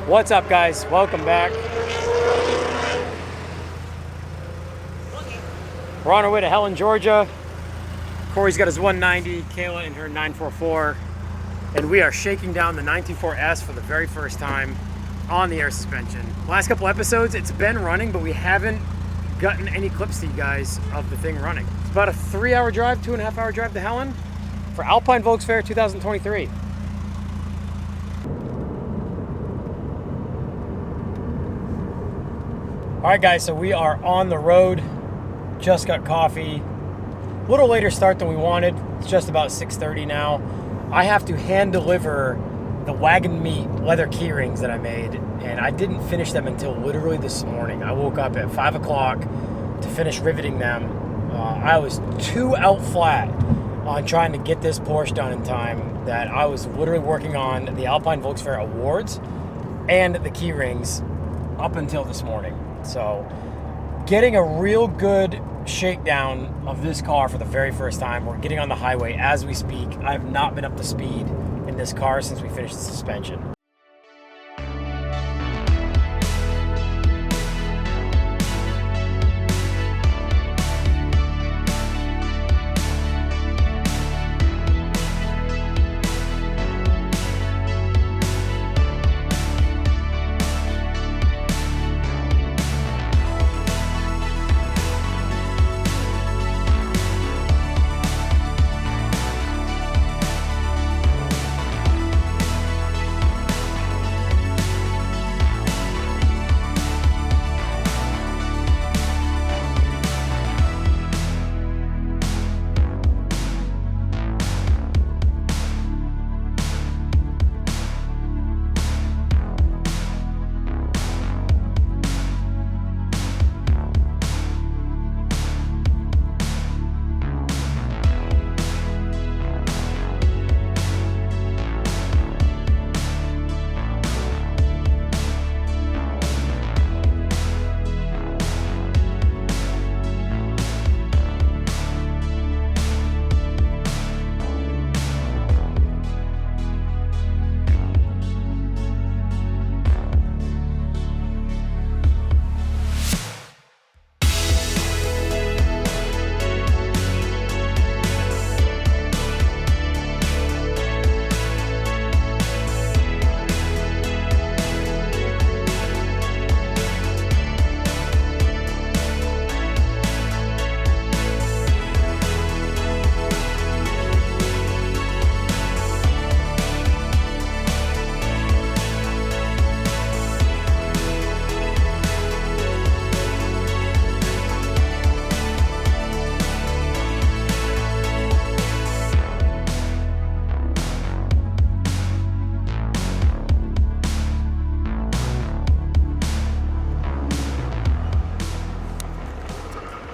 What's up, guys? Welcome back. We're on our way to Helen, Georgia. Corey's got his 190, Kayla in her 944, and we are shaking down the 924S for the very first time on the air suspension. Last couple episodes, it's been running, but we haven't gotten any clips to you guys of the thing running. It's about a 3-hour drive, 2.5-hour drive to Helen for Alpine Volks Fair 2023. All right, guys, so we are on the road. Just got coffee. A little later start than we wanted. It's just about 6:30 now. I have to hand deliver the Wagon Meat leather key rings that I made, and I didn't finish them until literally this morning. I woke up at 5 o'clock to finish riveting them. I was too out flat on trying to get this Porsche done in time that I was literally working on the Alpine Volks Fair Awards and the key rings up until this morning. So getting a real good shakedown of this car for the very first time. We're getting on the highway as we speak. I have not been up to speed in this car since we finished the suspension.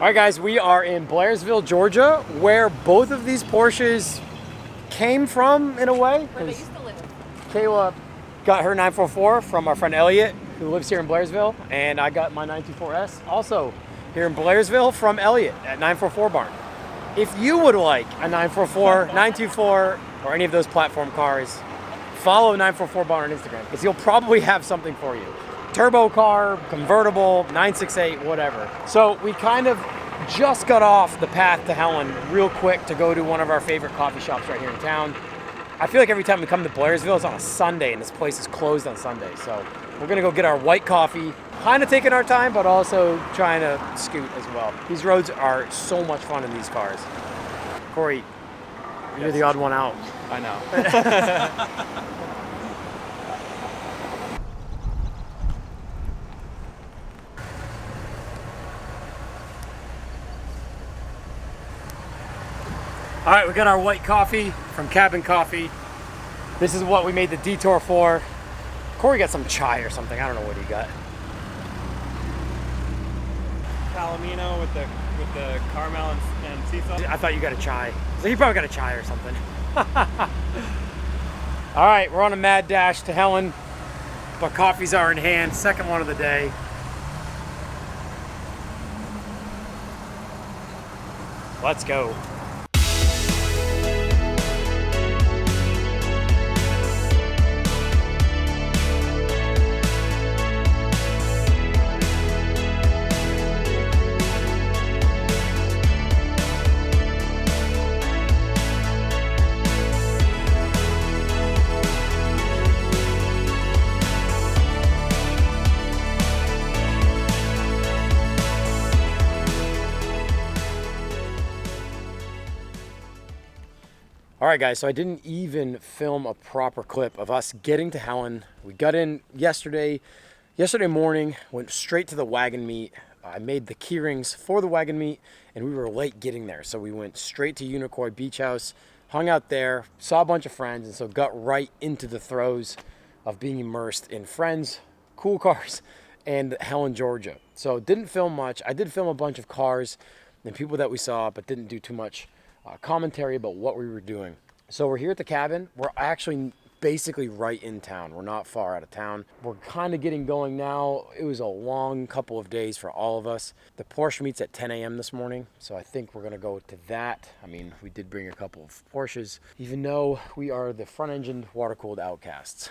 All right, guys, we are in Blairsville, Georgia, where both of these Porsches came from, in a way. Where they used to live. Kayla got her 944 from our friend Elliot, who lives here in Blairsville, and I got my 924S also here in Blairsville from Elliot at 944 Barn. If you would like a 944, 924, or any of those platform cars, follow 944 Barn on Instagram, because he'll probably have something for you. Turbo car, convertible, 968, whatever. So we kind of just got off the path to Helen real quick to go to one of our favorite coffee shops right here in town. I feel like every time we come to Blairsville, it's on a Sunday, and this place is closed on Sunday. So we're gonna go get our white coffee, kind of taking our time, but also trying to scoot as well. These roads are so much fun in these cars. Corey, you're the odd one out. I know. All right, we got our white coffee from Cabin Coffee. This is what we made the detour for. Corey got some chai or something. I don't know what he got. Palomino with the caramel and sea salt. I thought you got a chai. So he probably got a chai or something. All right, we're on a mad dash to Helen, but coffees are in hand. Second one of the day. Let's go. All right, guys, so I didn't even film a proper clip of us getting to Helen. We got in yesterday morning, went straight to the wagon meet. I made the key rings for the wagon meet, and we were late getting there. So we went straight to Unicoi Beach House, hung out there, saw a bunch of friends, and so got right into the throes of being immersed in friends, cool cars, and Helen, Georgia. So didn't film much. I did film a bunch of cars and people that we saw, but didn't do too much commentary about what we were doing. So we're here at the cabin. We're actually basically right in town. We're not far out of town. We're kind of getting going now. It was a long couple of days for all of us. The Porsche meets at 10 a.m. this morning, so I think we're gonna go to that. I mean, we did bring a couple of Porsches, even though we are the front-engined, water-cooled outcasts.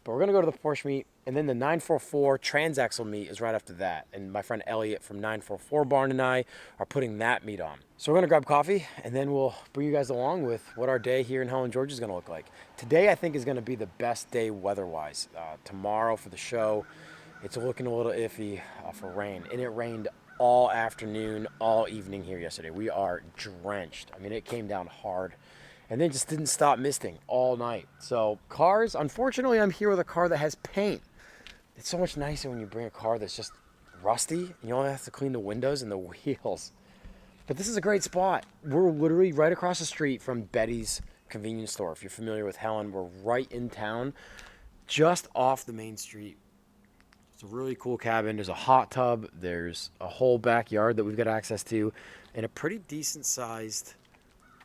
But we're gonna go to the Porsche meet, and then the 944 transaxle meet is right after that. And my friend Elliot from 944 Barn and I are putting that meet on. So we're gonna grab coffee, and then we'll bring you guys along with what our day here in Helen, Georgia is gonna look like. Today, I think, is gonna be the best day weather-wise. Tomorrow for the show, it's looking a little iffy for rain, and it rained all afternoon, all evening here yesterday. We are drenched. I mean, it came down hard. And then just didn't stop misting all night. So cars, unfortunately, I'm here with a car that has paint. It's so much nicer when you bring a car that's just rusty and you only have to clean the windows and the wheels. But this is a great spot. We're literally right across the street from Betty's convenience store. If you're familiar with Helen, we're right in town, just off the main street. It's a really cool cabin. There's a hot tub. There's a whole backyard that we've got access to, and a pretty decent sized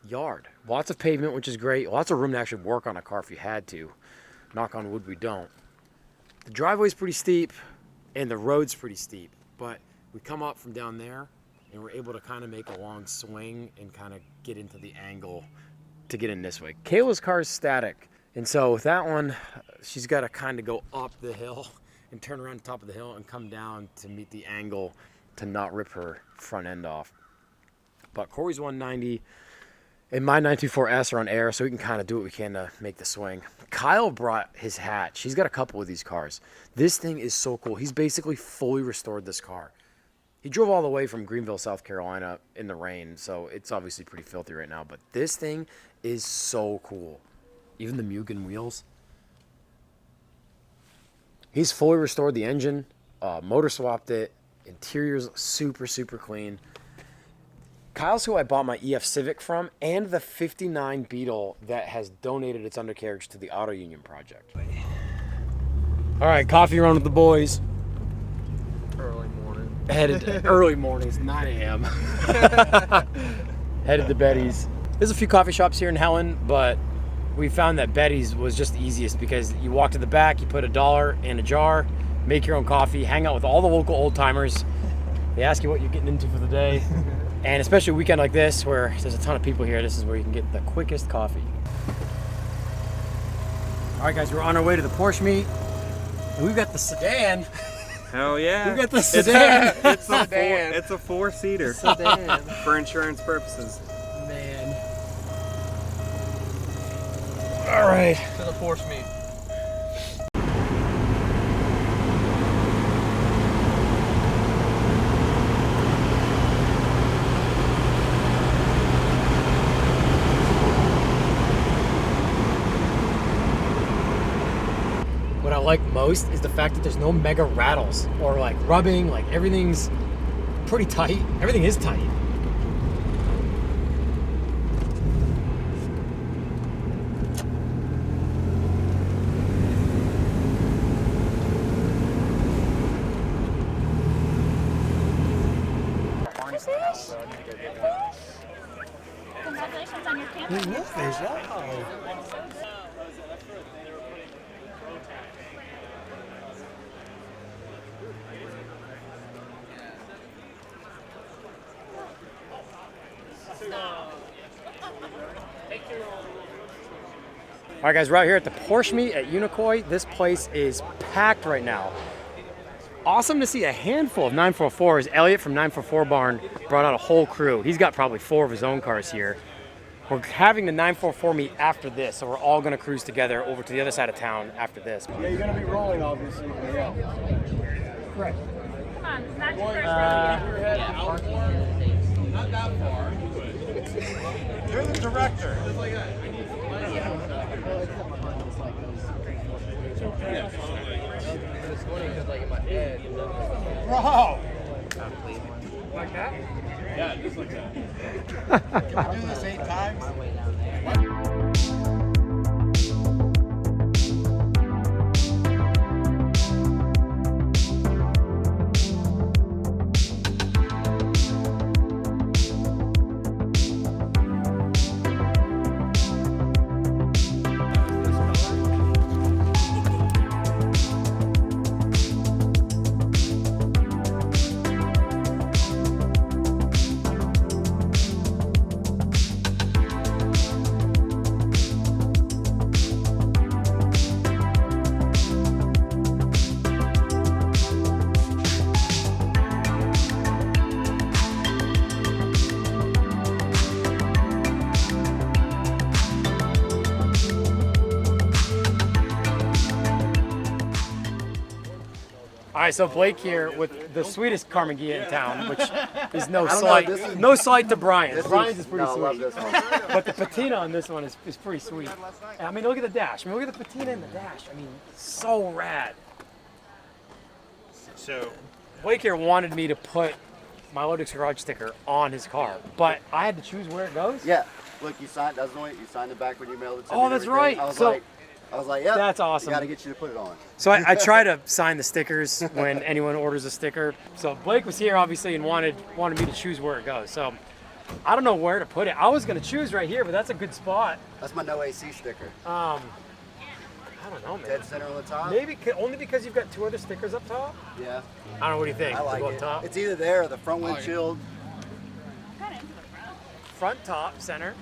yard. Lots of pavement, which is great. Lots of room to actually work on a car if you had to. Knock on wood, we don't. The driveway's pretty steep and the road's pretty steep, but we come up from down there and we're able to kind of make a long swing and kind of get into the angle to get in this way. Kayla's car is static, and so with that one, she's got to kind of go up the hill and turn around the top of the hill and come down to meet the angle to not rip her front end off. But Corey's 190 and my 924S are on air, so we can kind of do what we can to make the swing. Kyle brought his hat. She's got a couple of these cars. This thing is so cool. He's basically fully restored this car. He drove all the way from Greenville, South Carolina in the rain, so it's obviously pretty filthy right now, but this thing is so cool. Even the Mugen wheels. He's fully restored the engine, motor swapped it, interior's super, super clean. Kyle's who I bought my EF Civic from, and the 59 Beetle that has donated its undercarriage to the Auto Union Project. All right, coffee run with the boys. Early morning. Headed early mornings, 9 a.m. Headed to Betty's. There's a few coffee shops here in Helen, but we found that Betty's was just the easiest because you walk to the back, you put $1 in a jar, make your own coffee, hang out with all the local old timers. They ask you what you're getting into for the day. And especially a weekend like this where there's a ton of people here, this is where you can get the quickest coffee. All right, guys, we're on our way to the Porsche meet. And we've got the sedan. Hell yeah. We've got the sedan. It's a four-seater. Sedan. For insurance purposes. Man. All right. To the Porsche Me. What I like most is the fact that there's no mega rattles or like rubbing, like everything's pretty tight. Everything is tight. Congratulations on your camping. All right, guys, we're out here at the Porsche meet at Unicoi. This place is packed right now. Awesome to see a handful of 944s. Elliot from 944 Barn brought out a whole crew. He's got probably 4 of his own cars here. We're having the 944 meet after this, so we're all gonna cruise together over to the other side of town after this. Yeah, you're gonna be rolling, obviously. Yeah. Correct. Come on, it's not your first rodeo. Not that far. You're the director. Bro! Like that? Yeah, just like that. Can we do this 8 times? All right, so Blake here with the sweetest Carmagia in town, which is no slight to Brian. Brian's is pretty I love sweet, this one. but the patina on this one is pretty sweet. And, I mean, look at the dash. I mean, look at the patina in the dash. I mean, so rad. So Blake here wanted me to put my Lodex Garage sticker on his car, but I had to choose where it goes. Yeah. Look, you signed. That's the way you signed it back when you mailed it to me. Oh, and that's everything. right. I was like, yeah. That's awesome. Got to get you to put it on. So I try to sign the stickers when anyone orders a sticker. So Blake was here obviously and wanted me to choose where it goes. So I don't know where to put it. I was gonna choose right here, but that's a good spot. That's my no AC sticker. I don't know, man. Dead center on the top. Maybe only because you've got 2 other stickers up top. Yeah. I don't know. What do you think? I like Go up it. top. It's either there or the front windshield. Kind of into the front. Front, top, center.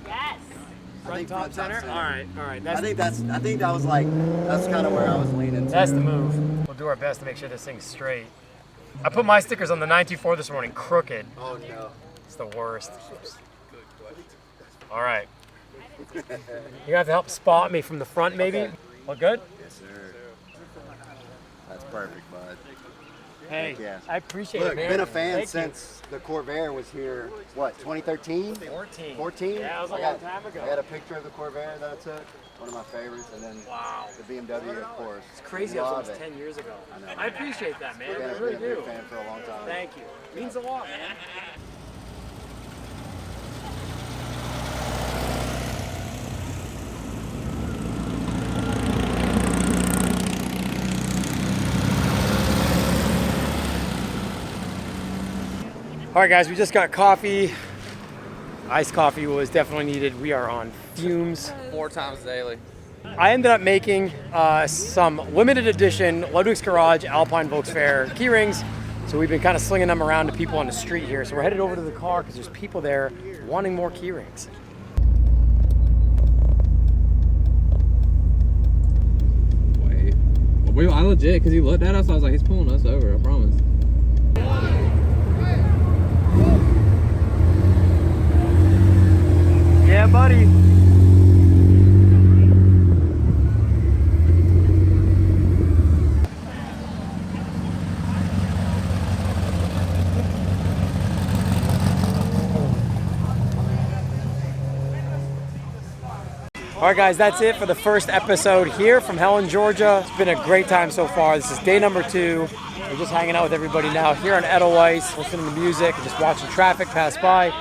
Yes. Front, top, center. All right. I think that was like, that's kind of where I was leaning to. That's the move. We'll do our best to make sure this thing's straight. I put my stickers on the 924 this morning, crooked. Oh no. It's the worst. All right. You have to help spot me from the front, maybe. Okay. Look good? Yes, sir. That's perfect, bud. Hey, Yeah. I appreciate Look, it, man. been a fan Thank you. since the Corvair was here, what, 2013? 14. 14? Yeah, it was a I long got- time ago. I got a picture of the Corvair that I took, one of my favorites, and then Wow. the BMW, of course. It's crazy. That was Love almost it. 10 years ago. I know. I appreciate that, man. Been I a really big do. fan for a long time. Thank you. Means a lot, man. All right, guys, we just got coffee. Iced coffee was definitely needed. We are on fumes. 4 times daily. I ended up making some limited edition Ludwig's Garage Alpine Volkswagen key rings. So we've been kind of slinging them around to people on the street here. So we're headed over to the car because there's people there wanting more key rings. Wait. I legit, because he looked at us, I was like, he's pulling us over, I promise. Yeah, buddy. All right, guys, that's it for the first episode here from Helen, Georgia. It's been a great time so far. This is day number 2. We're just hanging out with everybody now here on Edelweiss, listening to music and just watching traffic pass by.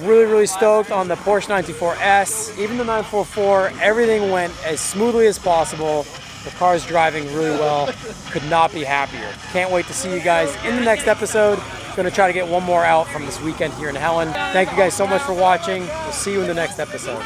We're really stoked on the Porsche 924S, even the 944. Everything went as smoothly as possible. The car's driving really well. Could not be happier. Can't wait to see you guys in the next episode. Going to try to get one more out from this weekend here in Helen. Thank you guys so much for watching. We'll see you in the next episode.